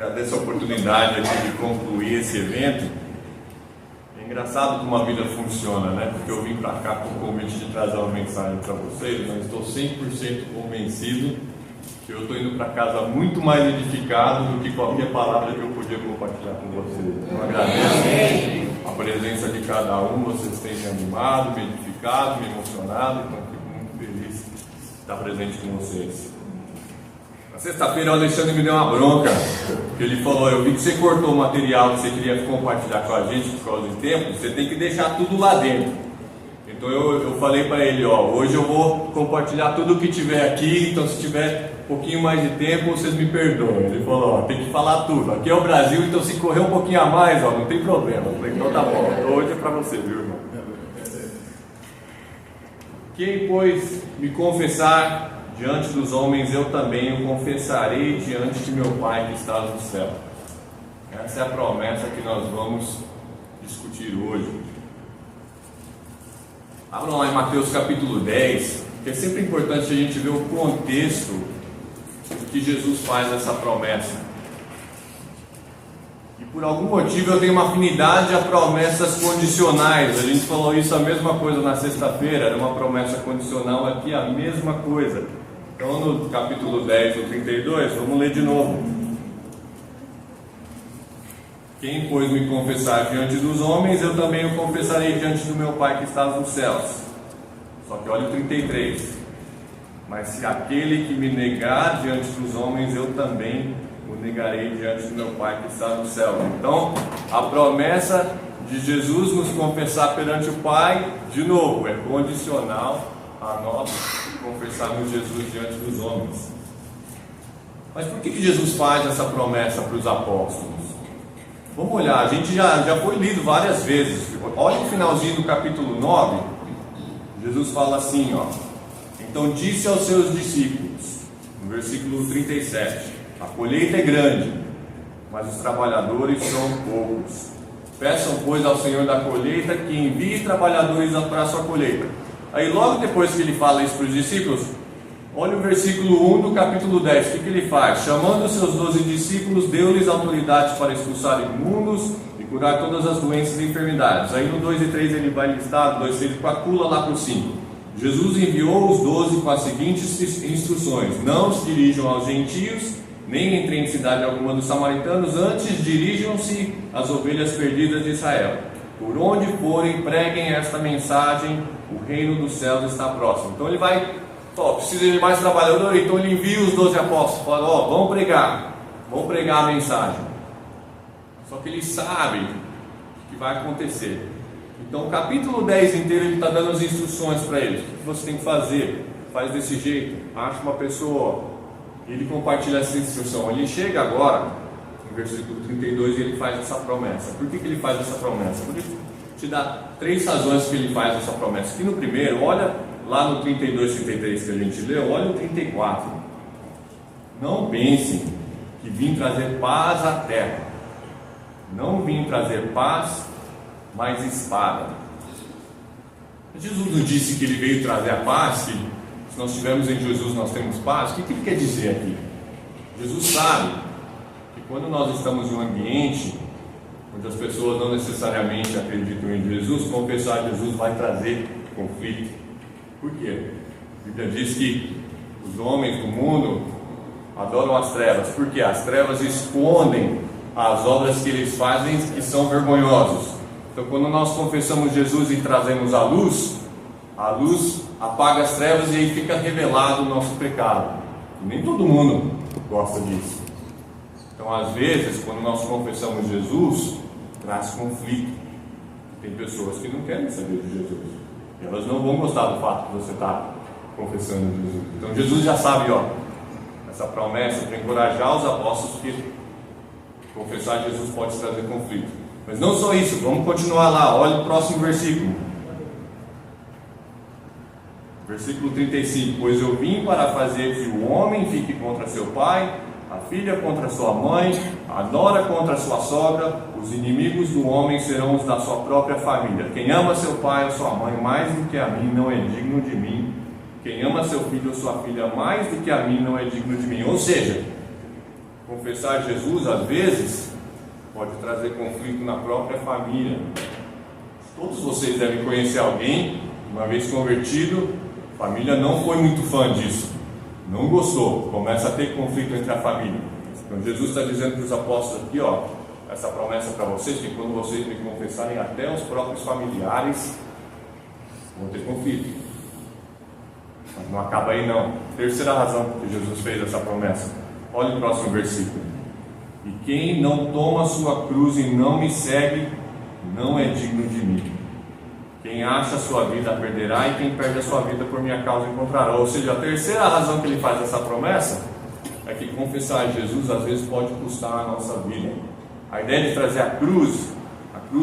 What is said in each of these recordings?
Agradeço a oportunidade aqui de concluir esse evento. É engraçado como a vida funciona, né? Porque eu vim para cá com o convite de trazer uma mensagem para vocês, mas estou 100% convencido que eu estou indo para casa muito mais edificado do que qualquer palavra que eu podia compartilhar com vocês. Então agradeço a presença de cada um, vocês têm me animado, me edificado, me emocionado, então fico muito feliz de estar presente com vocês. Na sexta-feira o Alexandre me deu uma bronca, porque ele falou: eu vi que você cortou o material que você queria compartilhar com a gente por causa do tempo, você tem que deixar tudo lá dentro. Então eu falei para ele: hoje eu vou compartilhar tudo o que tiver aqui, então se tiver um pouquinho mais de tempo, vocês me perdoem. Ele falou: tem que falar tudo, aqui é o Brasil, então se correr um pouquinho a mais, não tem problema. Eu falei: então tá bom, então hoje é para você, viu, irmão? Quem, pois, me confessar diante dos homens, eu também o confessarei diante de meu Pai que está no céu. Essa é a promessa que nós vamos discutir hoje. Abram lá em Mateus capítulo 10, que é sempre importante a gente ver o contexto que Jesus faz essa promessa. E por algum motivo eu tenho uma afinidade a promessas condicionais. A gente falou isso, a mesma coisa na sexta-feira, era uma promessa condicional, aqui a mesma coisa. Então no capítulo 10, no 32, vamos ler de novo. Quem, pois, me confessar diante dos homens, eu também o confessarei diante do meu Pai que está nos céus. Só que olha o 33. Mas se aquele que me negar diante dos homens, eu também o negarei diante do meu Pai que está no céu. Então, a promessa de Jesus nos confessar perante o Pai, de novo, é condicional a nós confessarmos Jesus diante dos homens. Mas por que Jesus faz essa promessa para os apóstolos? Vamos olhar, a gente já foi lido várias vezes. Olha o finalzinho do capítulo 9. Jesus fala assim, então disse aos seus discípulos, no versículo 37, a colheita é grande, mas os trabalhadores são poucos. Peçam, pois, ao Senhor da colheita que envie trabalhadores para a sua colheita. Aí logo depois que ele fala isso para os discípulos, olha o versículo 1 do capítulo 10, o que ele faz? Chamando os seus 12 discípulos, deu-lhes autoridade para expulsar imundos e curar todas as doenças e enfermidades. Aí no 2 e 3 ele vai listar, 2 e 3, pula lá para o 5. Jesus enviou os 12 com as seguintes instruções: não se dirijam aos gentios, nem entrem em cidade alguma dos samaritanos, antes dirijam-se às ovelhas perdidas de Israel. Por onde forem, preguem esta mensagem: o reino dos céus está próximo. Então ele vai, precisa de mais trabalhador, então ele envia os 12 apóstolos, fala, vamos pregar a mensagem. Só que ele sabe o que vai acontecer. Então o capítulo 10 inteiro ele está dando as instruções para eles. O que você tem que fazer? Faz desse jeito, acha uma pessoa, ele compartilha essa instrução. Ele chega agora, no versículo 32, e ele faz essa promessa. Por que ele faz essa promessa? Por isso, te dá 3 razões que ele faz essa promessa. Aqui no primeiro, olha lá no 32, 33 que a gente leu, olha o 34. Não pensem que vim trazer paz à terra. Não vim trazer paz, mas espada. Jesus não disse que ele veio trazer a paz, que se nós estivermos em Jesus nós temos paz? O que ele quer dizer aqui? Jesus sabe que quando nós estamos em um ambiente onde as pessoas não necessariamente acreditam em Jesus, confessar Jesus vai trazer conflito. Por quê? A Bíblia diz que os homens do mundo adoram as trevas, porque as trevas escondem as obras que eles fazem que são vergonhosas. Então quando nós confessamos Jesus e trazemos a luz apaga as trevas e aí fica revelado o nosso pecado. E nem todo mundo gosta disso. Então às vezes quando nós confessamos Jesus, traz conflito. Tem pessoas que não querem saber de Jesus, elas não vão gostar do fato que você está confessando Jesus. Então Jesus já sabe, essa promessa para encorajar os apóstolos que confessar Jesus pode trazer conflito. Mas não só isso, vamos continuar lá, olha o próximo versículo. Versículo 35, pois eu vim para fazer que o homem fique contra seu pai, a filha contra sua mãe, a nora contra sua sogra, os inimigos do homem serão os da sua própria família. Quem ama seu pai ou sua mãe mais do que a mim não é digno de mim. Quem ama seu filho ou sua filha mais do que a mim não é digno de mim. Ou seja, confessar Jesus, às vezes, pode trazer conflito na própria família. Todos vocês devem conhecer alguém, uma vez convertido, a família não foi muito fã disso, não gostou, começa a ter conflito entre a família. Então Jesus está dizendo para os apóstolos aqui, ó, essa promessa para vocês, que quando vocês me confessarem, até os próprios familiares vão ter conflito. Mas não acaba aí não. Terceira razão que Jesus fez essa promessa. Olha o próximo versículo. E quem não toma a sua cruz e não me segue, não é digno de mim. Quem acha a sua vida perderá, e quem perde a sua vida por minha causa encontrará. Ou seja, a terceira razão que ele faz essa promessa é que confessar a Jesus às vezes pode custar a nossa vida. A ideia de trazer a cruz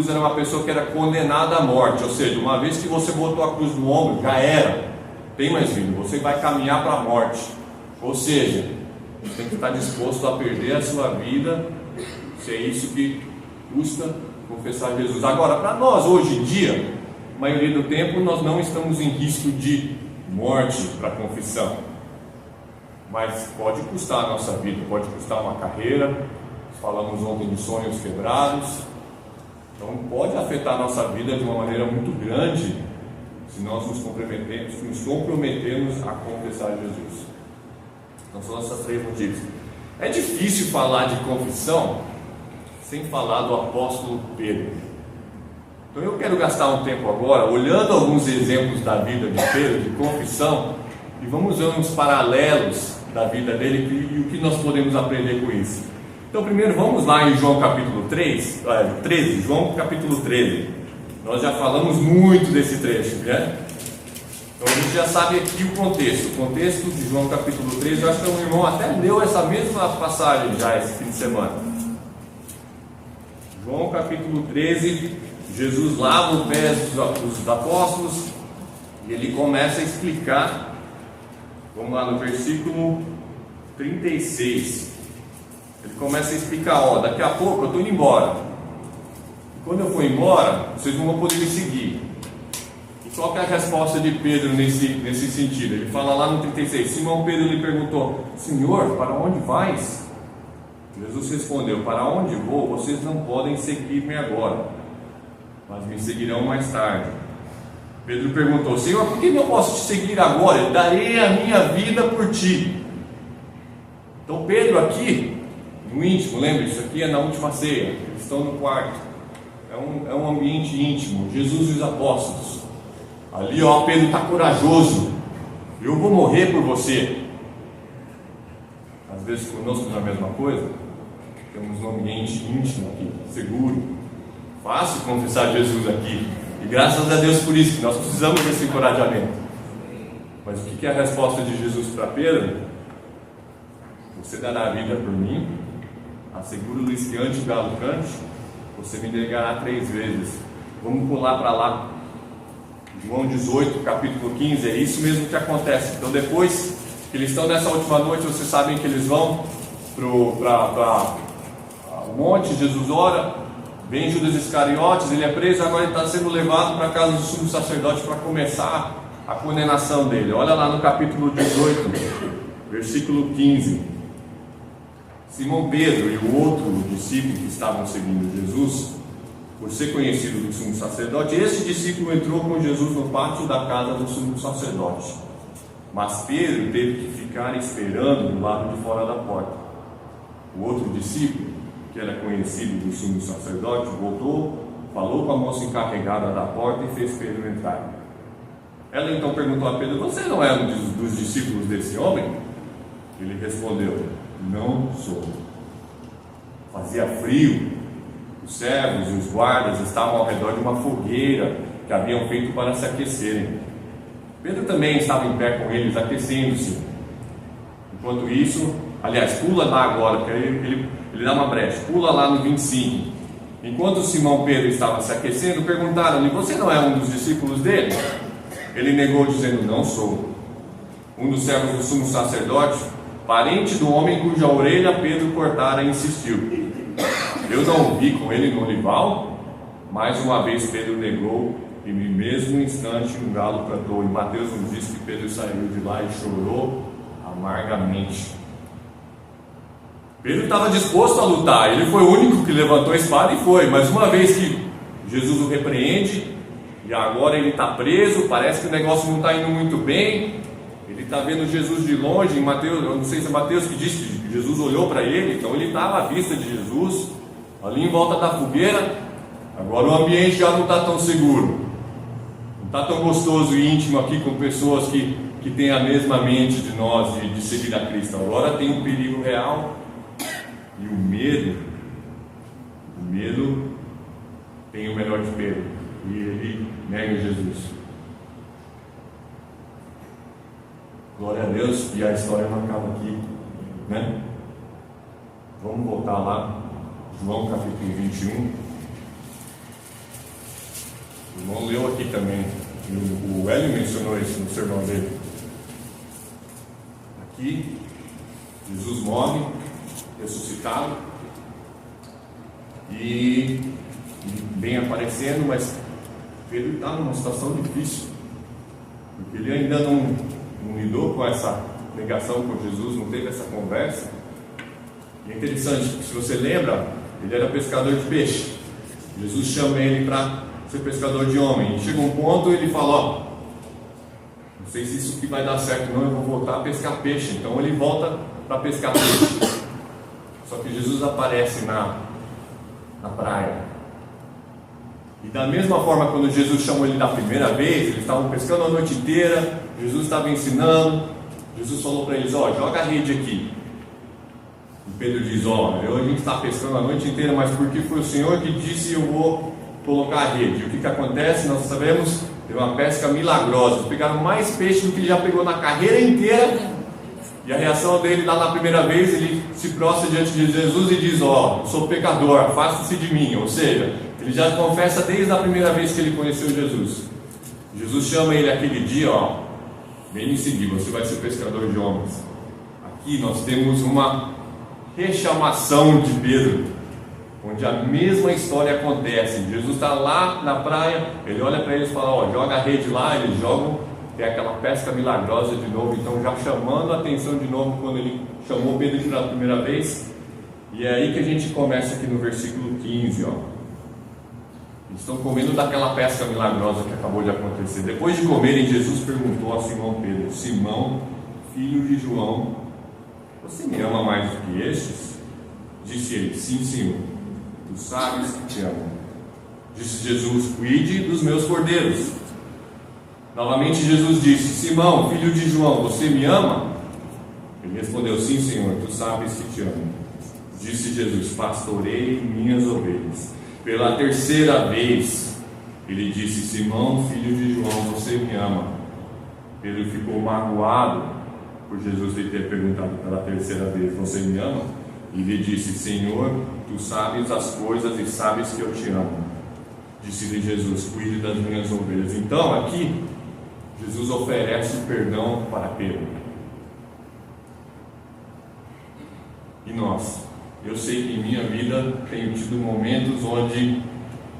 era uma pessoa que era condenada à morte. Ou seja, uma vez que você botou a cruz no ombro, já era, tem mais vida, você vai caminhar para a morte. Ou seja, você tem que estar disposto a perder a sua vida, se é isso que custa confessar Jesus. Agora, para nós hoje em dia, a maioria do tempo nós não estamos em risco de morte para a confissão, mas pode custar a nossa vida, pode custar uma carreira. Falamos ontem de sonhos quebrados, então pode afetar a nossa vida de uma maneira muito grande se nós nos comprometemos a confessar Jesus. Então são essas três motivos. É difícil falar de confissão sem falar do apóstolo Pedro. Então eu quero gastar um tempo agora olhando alguns exemplos da vida de Pedro, de confissão, e vamos ver uns paralelos da vida dele e o que nós podemos aprender com isso. Então primeiro vamos lá em João capítulo 13, João capítulo 13. Nós já falamos muito desse trecho, né? Então a gente já sabe aqui o contexto de João capítulo 13. Eu acho que o irmão até leu essa mesma passagem já esse fim de semana. João capítulo 13, Jesus lava os pés dos apóstolos e ele começa a explicar. Vamos lá no versículo 36. Ele começa a explicar, ó, daqui a pouco eu estou indo embora. E quando eu for embora, vocês não vão poder me seguir. E qual que é a resposta de Pedro nesse sentido? Ele fala lá no 36, Simão Pedro lhe perguntou, Senhor, para onde vais? Jesus respondeu, para onde vou, vocês não podem seguir-me agora, mas me seguirão mais tarde. Pedro perguntou, Senhor, por que não posso te seguir agora? Eu darei a minha vida por ti. Então Pedro aqui, no íntimo, lembra, isso aqui é na última ceia, eles estão no quarto, é um ambiente íntimo, Jesus e os apóstolos. Ali, ó, Pedro está corajoso, eu vou morrer por você. Às vezes conosco não é a mesma coisa, temos um ambiente íntimo aqui, seguro, fácil confessar Jesus aqui, e graças a Deus por isso, que nós precisamos desse encorajamento. Mas o que é a resposta de Jesus para Pedro? Você dará a vida por mim? Asseguro-lhes que antes o galo cante, você me negará 3 vezes. Vamos pular para lá, João 18, capítulo 15, é isso mesmo que acontece. Então depois que eles estão nessa última noite, vocês sabem que eles vão para o monte, Jesus ora, vem Judas Iscariotes, ele é preso, agora ele está sendo levado para a casa do sumo sacerdote para começar a condenação dele. Olha lá no capítulo 18, versículo 15. Simão Pedro e o outro discípulo que estavam seguindo Jesus, por ser conhecido do sumo sacerdote, esse discípulo entrou com Jesus no pátio da casa do sumo sacerdote. Mas Pedro teve que ficar esperando do lado de fora da porta. O outro discípulo, que era conhecido do sumo sacerdote, voltou, falou com a moça encarregada da porta e fez Pedro entrar. Ela então perguntou a Pedro, você não é um dos discípulos desse homem? Ele respondeu, não sou. Fazia frio, os servos e os guardas estavam ao redor de uma fogueira que haviam feito para se aquecerem. Pedro também estava em pé com eles, aquecendo-se. Enquanto isso, aliás, pula lá agora, porque ele dá uma brecha, pula lá no 25. Enquanto Simão Pedro estava se aquecendo, perguntaram-lhe, você não é um dos discípulos dele? Ele negou, dizendo, não sou. Um dos servos do sumo sacerdote, parente do homem cuja orelha Pedro cortara, insistiu, eu não vi com ele no olival? Mais uma vez Pedro negou, e no mesmo instante um galo cantou. E Mateus nos diz que Pedro saiu de lá e chorou amargamente. Pedro estava disposto a lutar, ele foi o único que levantou a espada e foi, mas uma vez que Jesus o repreende, e agora ele está preso, parece que o negócio não está indo muito bem, ele está vendo Jesus de longe, em Mateus, eu não sei se é Mateus que diz que Jesus olhou para ele, então ele estava à vista de Jesus, ali em volta da fogueira. Agora o ambiente já não está tão seguro, não está tão gostoso e íntimo aqui com pessoas que têm a mesma mente de nós, de seguir a Cristo. Agora tem um perigo real. E o medo tem o melhor de Pedro, e ele nega Jesus. Glória a Deus, e a história não acaba aqui, né? Vamos voltar lá, João capítulo 21. O irmão leu aqui também, o Hélio mencionou isso no sermão dele. Aqui, Jesus morre, ressuscitado, e vem aparecendo, mas Pedro está numa situação difícil, porque ele ainda não lidou com essa negação com Jesus, não teve essa conversa. E é interessante, se você lembra, ele era pescador de peixe, Jesus chama ele para ser pescador de homem, e chega um ponto ele fala: ó, não sei se isso aqui vai dar certo não, eu vou voltar a pescar peixe. Então ele volta para pescar peixe. Só que Jesus aparece na praia. E da mesma forma, quando Jesus chamou ele da primeira vez, eles estavam pescando a noite inteira, Jesus estava ensinando, Jesus falou para eles: ó, joga a rede aqui. E Pedro diz: ó, a gente está pescando a noite inteira, mas porque foi o Senhor que disse, eu vou colocar a rede. E o que acontece? Nós sabemos, teve uma pesca milagrosa, eles pegaram mais peixe do que ele já pegou na carreira inteira. E a reação dele lá na primeira vez, ele se prostra diante de Jesus e diz: ó, eu sou pecador, afaste-se de mim. Ou seja, ele já confessa desde a primeira vez que ele conheceu Jesus. Jesus chama ele aquele dia: ó, vem me seguir, você vai ser pescador de homens. Aqui nós temos uma rechamação de Pedro, onde a mesma história acontece. Jesus está lá na praia, ele olha para eles e fala: ó, joga a rede lá, eles jogam. Tem aquela pesca milagrosa de novo, então já chamando a atenção de novo quando ele chamou Pedro pela primeira vez. E é aí que a gente começa aqui no versículo 15, ó. Eles estão comendo daquela pesca milagrosa que acabou de acontecer. Depois de comerem, Jesus perguntou a Simão Pedro: Simão, filho de João, você me ama mais do que estes? Disse ele: sim, Senhor, tu sabes que te amo. Disse Jesus: cuide dos meus cordeiros. Novamente Jesus disse: Simão, filho de João, você me ama? Ele respondeu: sim, Senhor, tu sabes que te amo. Disse Jesus: pastorei minhas ovelhas. Pela terceira vez ele disse: Simão, filho de João, você me ama? Pedro ficou magoado por Jesus lhe ter perguntado pela terceira vez: você me ama? E lhe disse: Senhor, tu sabes as coisas e sabes que eu te amo. Disse-lhe Jesus: cuide das minhas ovelhas. Então aqui Jesus oferece o perdão para Pedro. E nós? Eu sei que em minha vida tenho tido momentos onde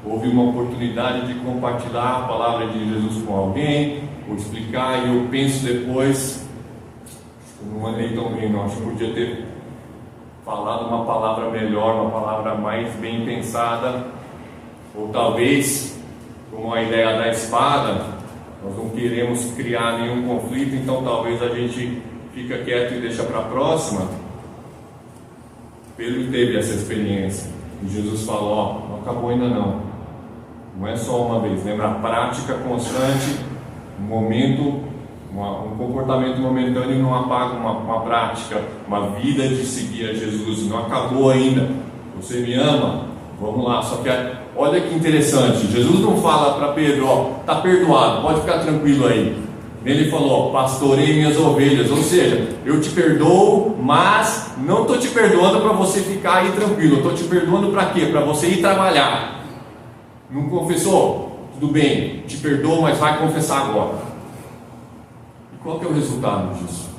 houve uma oportunidade de compartilhar a palavra de Jesus com alguém, ou explicar, e eu penso depois: não andei tão bem, não, acho que podia ter falado uma palavra melhor, uma palavra mais bem pensada, ou talvez, como a ideia da espada, nós não queremos criar nenhum conflito, então talvez a gente fica quieto e deixa para a próxima. Pedro teve essa experiência, e Jesus falou: ó, não acabou ainda não, não é só uma vez, lembra? A prática constante, um momento, um comportamento momentâneo não apaga uma prática, uma vida de seguir a Jesus. Não acabou ainda. Você me ama? Vamos lá. Só que olha que interessante, Jesus não fala para Pedro: ó, está perdoado, pode ficar tranquilo aí. Ele falou: ó, pastorei minhas ovelhas. Ou seja, eu te perdoo, mas não estou te perdoando para você ficar aí tranquilo. Estou te perdoando para quê? Para você ir trabalhar. Não confessou? Tudo bem, te perdoo, mas vai confessar agora. E qual que é o resultado disso?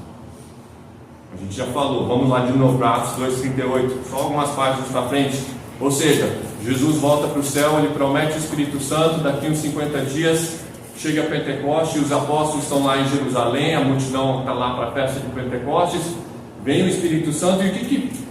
A gente já falou. Vamos lá de novo para Atos 2,38, só algumas páginas para frente. Ou seja, Jesus volta para o céu, ele promete o Espírito Santo, daqui uns 50 dias chega Pentecostes, os apóstolos estão lá em Jerusalém, a multidão está lá para a festa de Pentecostes, vem o Espírito Santo, e o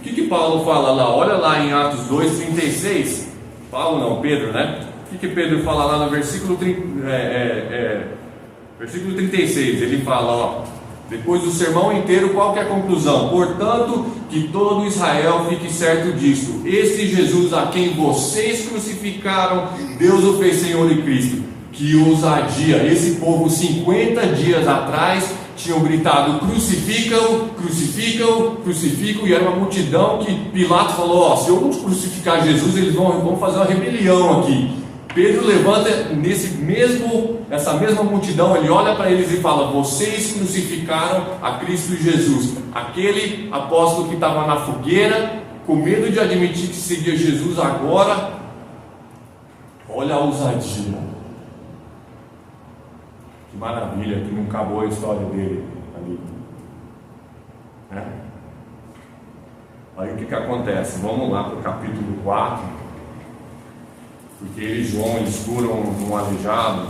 que O que Paulo fala lá? Olha lá em Atos 2:36. Paulo não, Pedro, né? O que Pedro fala lá no versículo 36? Ele fala, ó, depois do sermão inteiro, qual que é a conclusão? Portanto, que todo Israel fique certo disto: este Jesus a quem vocês crucificaram, Deus o fez Senhor e Cristo. Que ousadia! Esse povo 50 dias atrás tinham gritado: crucificam, crucificam, crucificam, e era uma multidão que Pilatos falou: ó, se eu não crucificar Jesus, eles vão fazer uma rebelião aqui. Pedro levanta essa mesma multidão, ele olha para eles e fala: vocês crucificaram a Cristo Jesus. Aquele apóstolo que estava na fogueira, com medo de admitir que seguia Jesus, agora, olha a ousadia. Que maravilha, que não acabou a história dele ali, né? Aí o que acontece? Vamos lá para o capítulo 4. Porque ele e João, eles curam um aleijado.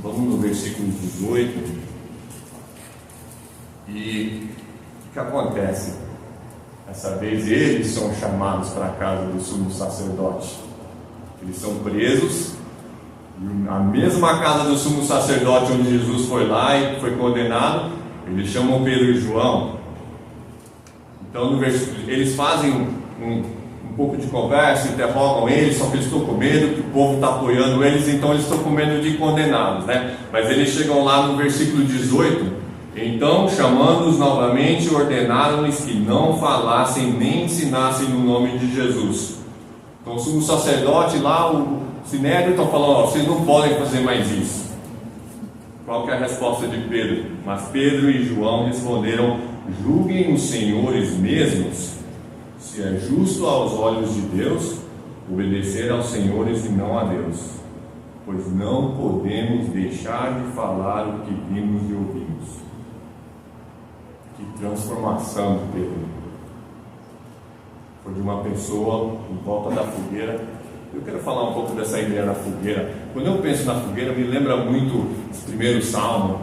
Vamos no versículo 18. E o que acontece? Dessa vez eles são chamados para a casa do sumo sacerdote. Eles são presos. E a mesma casa do sumo sacerdote onde Jesus foi lá e foi condenado, eles chamam Pedro e João. Então no versículo, eles fazem um pouco de conversa, interrogam eles, só que eles estão com medo, que o povo está apoiando eles, então eles estão com medo de condenados, né? Mas eles chegam lá no versículo 18: então, chamando-os novamente, ordenaram-lhes que não falassem nem ensinassem no nome de Jesus. Então o sumo sacerdote lá, o Sinédrio, estão falando: ó, vocês não podem fazer mais isso. Qual que é a resposta de Pedro? Mas Pedro e João responderam: julguem os senhores mesmos se é justo aos olhos de Deus obedecer aos senhores e não a Deus, pois não podemos deixar de falar o que vimos e ouvimos. Que transformação de Pedro! Foi de uma pessoa em volta da fogueira. Eu quero falar um pouco dessa ideia da fogueira. Quando eu penso na fogueira, me lembra muito o primeiro salmo.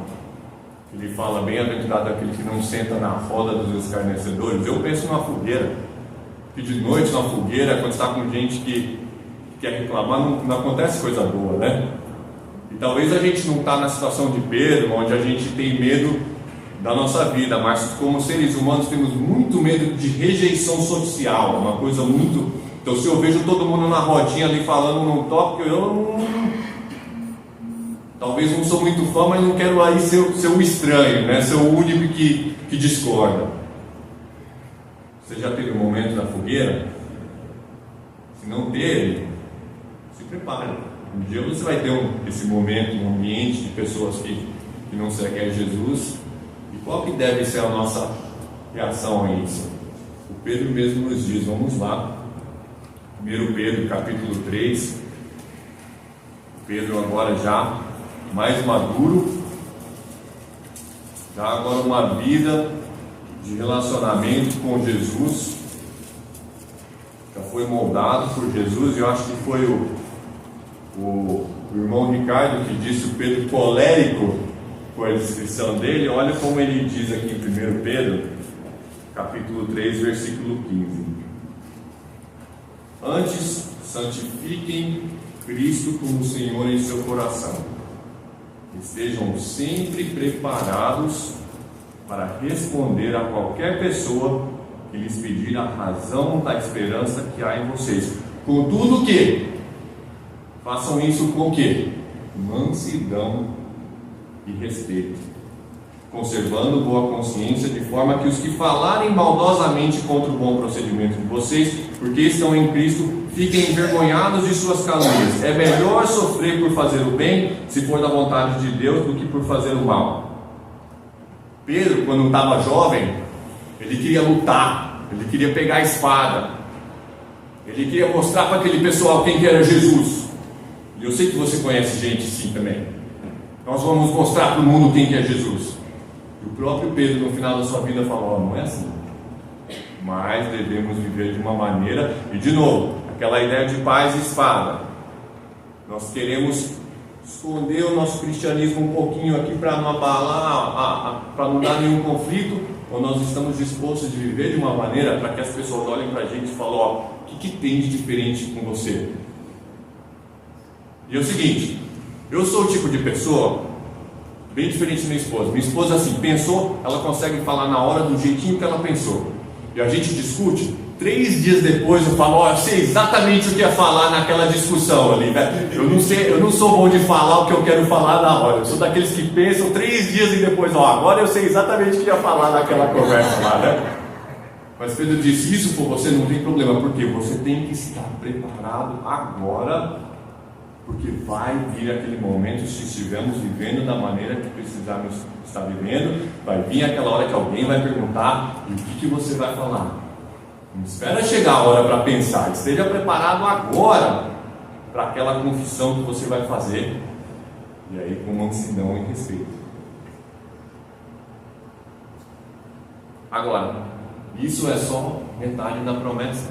Ele fala: bem-aventurado aquele que não senta na roda dos escarnecedores. Eu penso numa fogueira. Que de noite na fogueira, quando está com gente que quer reclamar, não acontece coisa boa, né? E talvez a gente não está na situação de Pedro, onde a gente tem medo da nossa vida, mas como seres humanos temos muito medo de rejeição social, uma coisa muito... Então, se eu vejo todo mundo na rodinha ali falando num tópico, talvez não sou muito fã, mas não quero aí ser o estranho, né? Ser o único que discorda. Você já teve um momento da fogueira? Se não teve, se prepare. Um dia você vai ter esse momento, um ambiente de pessoas que não seguem a Jesus. E qual que deve ser a nossa reação a isso? O Pedro mesmo nos diz, vamos lá. 1 Pedro capítulo 3. Pedro agora já mais maduro, já agora uma vida de relacionamento com Jesus, já foi moldado por Jesus. E eu acho que foi o irmão Ricardo que disse o Pedro colérico com a descrição dele. Olha como ele diz aqui em 1 Pedro capítulo 3 versículo 15: antes santifiquem Cristo como Senhor em seu coração, estejam sempre preparados para responder a qualquer pessoa que lhes pedir a razão da esperança que há em vocês. Contudo que façam isso com o quê? Mansidão e respeito, conservando boa consciência, de forma que os que falarem maldosamente contra o bom procedimento de vocês, porque estão em Cristo, fiquem envergonhados de suas calúnias. É melhor sofrer por fazer o bem, se for da vontade de Deus, do que por fazer o mal. Pedro, quando estava jovem, ele queria lutar, ele queria pegar a espada, ele queria mostrar para aquele pessoal quem que era Jesus. E eu sei que você conhece gente assim também. Nós vamos mostrar para o mundo quem que é Jesus. E o próprio Pedro, no final da sua vida, falou: não é assim, mas devemos viver de uma maneira. E de novo, aquela ideia de paz e espada. Nós queremos esconder o nosso cristianismo um pouquinho aqui para não abalar, para não dar nenhum conflito, ou nós estamos dispostos de viver de uma maneira para que as pessoas olhem para a gente e falem, ó, o que tem de diferente com você? E é o seguinte, eu sou o tipo de pessoa bem diferente da minha esposa. Minha esposa, assim, pensou, ela consegue falar na hora do jeitinho que ela pensou. E a gente discute, 3 dias depois eu falo, ó, eu sei exatamente o que ia falar naquela discussão ali, né? Eu não sou bom de falar o que eu quero falar na hora. Eu sou daqueles que pensam 3 dias e depois, ó, agora eu sei exatamente o que ia falar naquela conversa lá, né? Mas Pedro disse, isso por você não tem problema, porque você tem que estar preparado agora, porque vai vir aquele momento, se estivermos vivendo da maneira que precisamos estar vivendo, vai vir aquela hora que alguém vai perguntar, e o que você vai falar? Não espera chegar a hora para pensar, esteja preparado agora para aquela confissão que você vai fazer, e aí com mansidão e respeito. Agora, isso é só metade da promessa.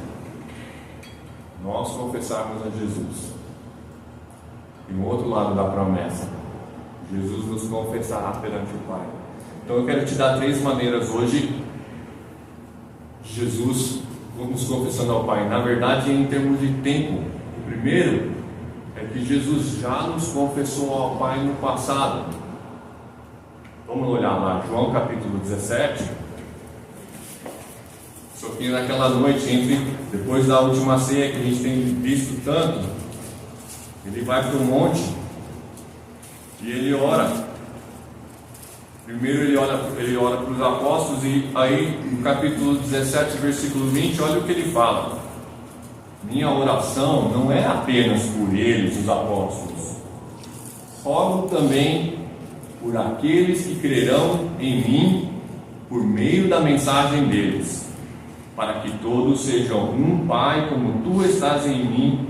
Nós confessarmos a Jesus. E no outro lado da promessa, Jesus nos confessará perante o Pai. Então eu quero te dar 3 maneiras hoje. Jesus nos confessando ao Pai. Na verdade, em termos de tempo. O primeiro é que Jesus já nos confessou ao Pai no passado. Vamos olhar lá, João capítulo 17. Só que naquela noite, depois da última ceia que a gente tem visto tanto, ele vai para o monte e ele ora. Primeiro ele ora para os apóstolos, e aí no capítulo 17, versículo 20, olha o que ele fala. Minha oração não é apenas por eles, os apóstolos. Rogo também por aqueles que crerão em mim por meio da mensagem deles, para que todos sejam um, Pai, como tu estás em mim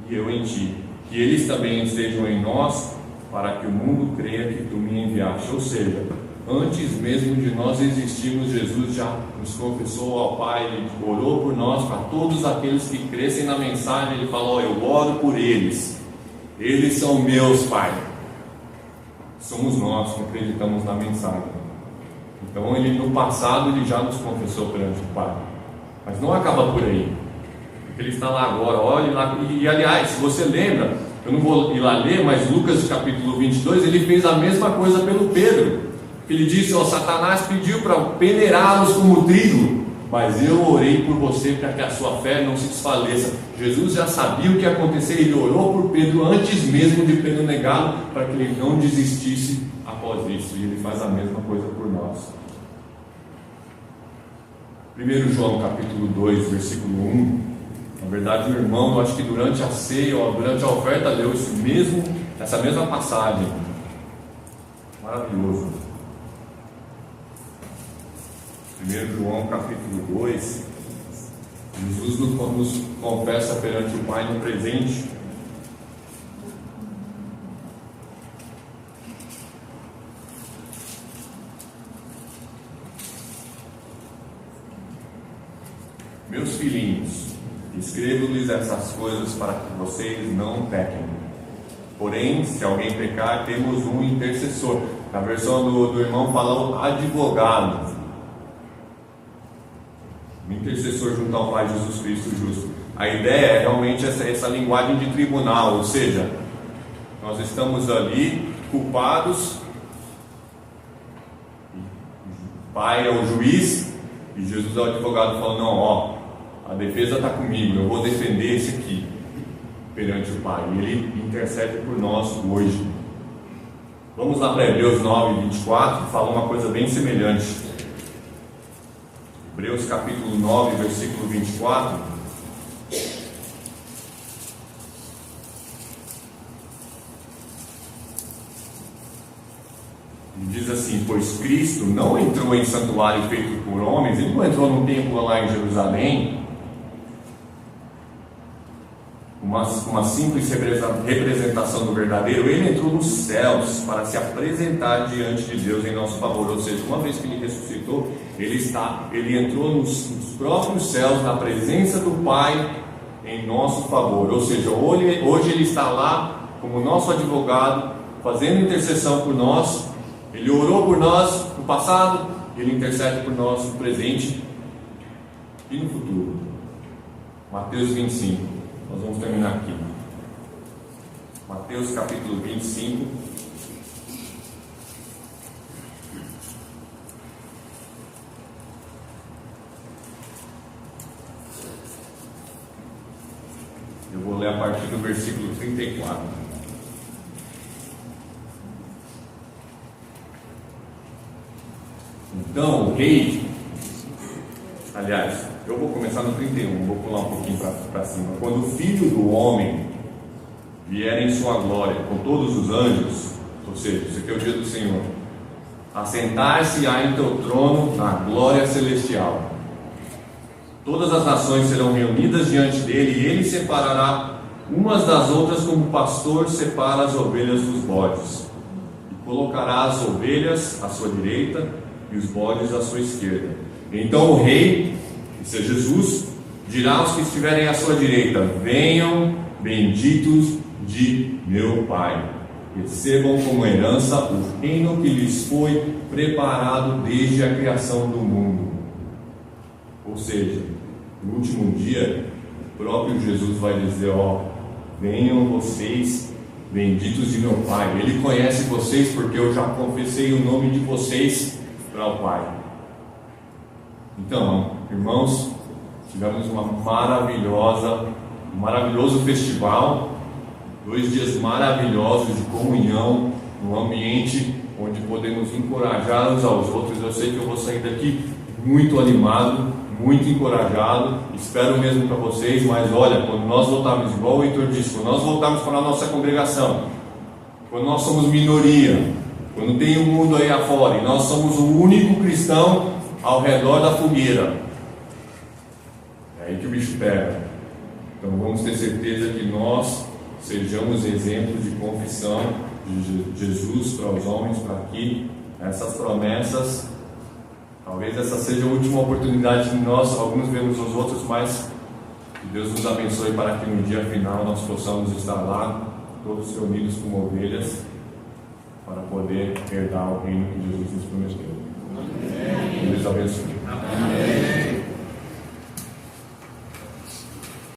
e eu em ti, que eles também estejam em nós, para que o mundo creia que tu me enviaste. Ou seja, antes mesmo de nós existirmos, Jesus já nos confessou ao Pai, Ele orou por nós, para todos aqueles que crescem na mensagem. Ele falou, eu oro por eles são meus, Pai. Somos nós que acreditamos na mensagem. Então Ele no passado Ele já nos confessou perante o Pai, mas não acaba por aí. Ele está lá agora, olhe lá, e aliás, se você lembra, eu não vou ir lá ler, mas Lucas capítulo 22, ele fez a mesma coisa pelo Pedro. Ele disse, ó, Satanás pediu para peneirá-los como trigo, mas eu orei por você para que a sua fé não se desfaleça. Jesus já sabia o que ia acontecer, ele orou por Pedro antes mesmo de Pedro negá-lo, para que ele não desistisse após isso, e ele faz a mesma coisa por nós. 1 João capítulo 2, versículo 1. Na verdade, o irmão, eu acho que durante a ceia, ou durante a oferta, leu essa mesma passagem. Maravilhoso. 1 João capítulo 2. Jesus nos confessa perante o Pai no presente. Meus filhinhos, escrevo-lhes essas coisas para que vocês não pequem. Porém, se alguém pecar, temos um intercessor. Na versão do irmão fala advogado. Um intercessor junto ao Pai Jesus Cristo justo. A ideia é realmente essa linguagem de tribunal, ou seja, nós estamos ali culpados, o Pai é o juiz e Jesus é o advogado, falando, não, ó, a defesa está comigo, eu vou defender esse aqui perante o Pai, e Ele intercede por nós hoje. Vamos lá para Hebreus 9, 24, que fala uma coisa bem semelhante. Hebreus capítulo 9, versículo 24. Ele diz assim, pois Cristo não entrou em santuário feito por homens, Ele não entrou num templo lá em Jerusalém, uma simples representação do verdadeiro. Ele entrou nos céus para se apresentar diante de Deus em nosso favor. Ou seja, uma vez que Ele ressuscitou, Ele entrou nos próprios céus, na presença do Pai, em nosso favor. Ou seja, hoje Ele está lá como nosso advogado, fazendo intercessão por nós. Ele orou por nós no passado, Ele intercede por nós no presente e no futuro. Mateus 25, nós vamos terminar aqui. Mateus capítulo 25. Eu vou ler a partir do versículo 34. Então o rei, aliás, eu vou começar no 31, vou pular um pouquinho para cima. Quando o Filho do Homem vier em sua glória com todos os anjos, ou seja, isso aqui é o dia do Senhor, assentar-se-á em teu trono na glória celestial. Todas as nações serão reunidas diante dele, e ele separará umas das outras como o pastor separa as ovelhas dos bodes, e colocará as ovelhas à sua direita e os bodes à sua esquerda. Então o rei, esse é Jesus, dirá aos que estiverem à sua direita: venham, benditos de meu Pai, recebam como herança o reino que lhes foi preparado desde a criação do mundo. Ou seja, no último dia, o próprio Jesus vai dizer: venham vocês, benditos de meu Pai. Ele conhece vocês porque eu já confessei o nome de vocês para o Pai. Então, irmãos, tivemos um maravilhoso festival, 2 dias maravilhosos de comunhão, num ambiente onde podemos encorajar uns aos outros. Eu sei que eu vou sair daqui muito animado, muito encorajado, espero mesmo para vocês. Mas olha, quando nós voltarmos, igual o Heitor disse, quando nós voltarmos para a nossa congregação, quando nós somos minoria, quando tem o mundo aí afora e nós somos o único cristão ao redor da fogueira, é aí que o bicho pega. Então vamos ter certeza que nós sejamos exemplos de confissão de Jesus para os homens, para aqui, essas promessas. Talvez essa seja a última oportunidade de nós, alguns vemos os outros, mas que Deus nos abençoe para que no dia final nós possamos estar lá, todos reunidos como ovelhas, para poder herdar o reino que Jesus nos prometeu. Amém. Deus abençoe. Amém.